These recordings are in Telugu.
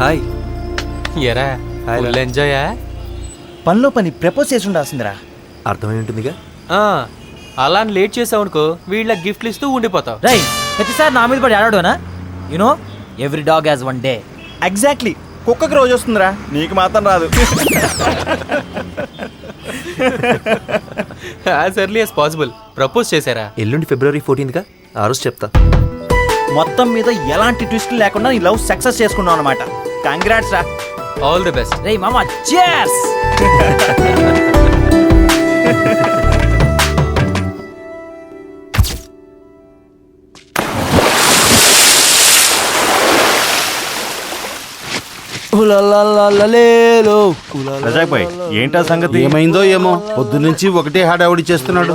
హాయ్. ఎరా హాయ్ రా. ఎంజాయా? పనిలో పని ప్రపోజ్ చేసి ఉండాల్సిందిరా. అర్థమై ఉంటుందిగా. అలా లేట్ చేసావు అనుకో వీళ్ళ గిఫ్ట్లు ఇస్తూ ఉండిపోతావు. రై ప్రతిసారి నా మీద పడి ఆడాడునా? You know every dog has one day. Exactly, కుక్కకి రోజు వస్తుందిరా, నీకు మాత్రం రాదు. As early as possible propose చేశారా? ఎల్లుండి February 14గా, ఆ రోజు చెప్తా. మొత్తం మీద ఎలాంటి ట్విస్ట్ లేకుండా నీ లవ్ సక్సెస్ చేసుకున్నావు అనమాట. కంగ్రాట్స్ రా. All the best. రే మామా cheers. రజాక్ భాయ్, ఏంటా సంగతి? ఏమైందో ఏమో, పొద్దునుంచి ఒకటే హడావుడి చేస్తున్నాడు.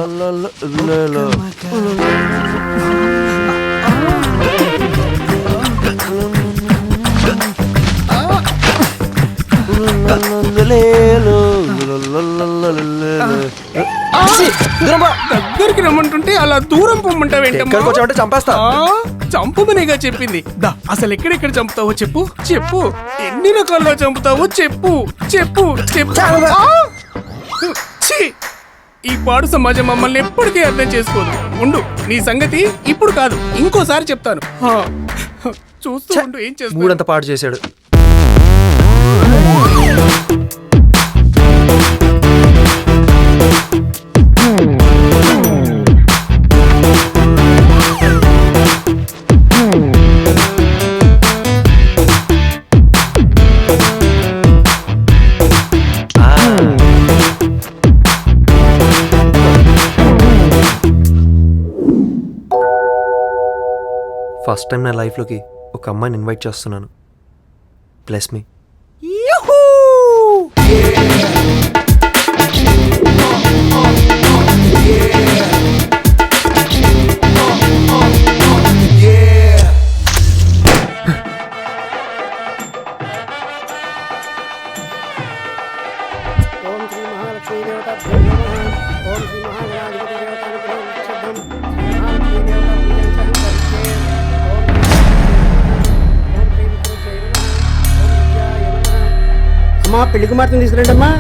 దగ్గరికి రమ్మంటుంటే అలా దూరం పొమ్మంటావేంటమ్మా? వచ్చామంటే చంపేస్తా. చంపమనేగా చెప్పింది. దా అసలు ఎక్కడెక్కడ చంపుతావో చెప్పు చెప్పు. ఎన్ని రకాలుగా చంపుతావో చెప్పు చెప్పు చెప్పు. ఛీ! ఈ పాడు సమాజం మమ్మల్ని ఎప్పటికీ అర్థం చేసుకోదు. ఉండు, నీ సంగతి ఇప్పుడు కాదు, ఇంకోసారి చెప్తాను. చూస్తూ ఉండు, ఏం చేస్తా. మూడంత పాడు చేశాడు. ఫస్ట్ టైం నా లైఫ్లోకి ఒక అమ్మాయిని ఇన్వైట్ చేస్తున్నాను. Bless me. ఓం శ్రీ మహాలక్ష్మీ దేవతాభ్యో నమః. ఓం శ్రీ మహాగణాధిపతి దేవతానుగ్రహం సిద్ధం. మహాలక్ష్మీ దేవతా పూజాం సహకరిస్తే. ఓం శ్రీ విష్ణువే నమః. ఓం విద్యాయ నమః. అమ్మా పెళ్లి కుమార్తెను తీసుకురండి అమ్మా.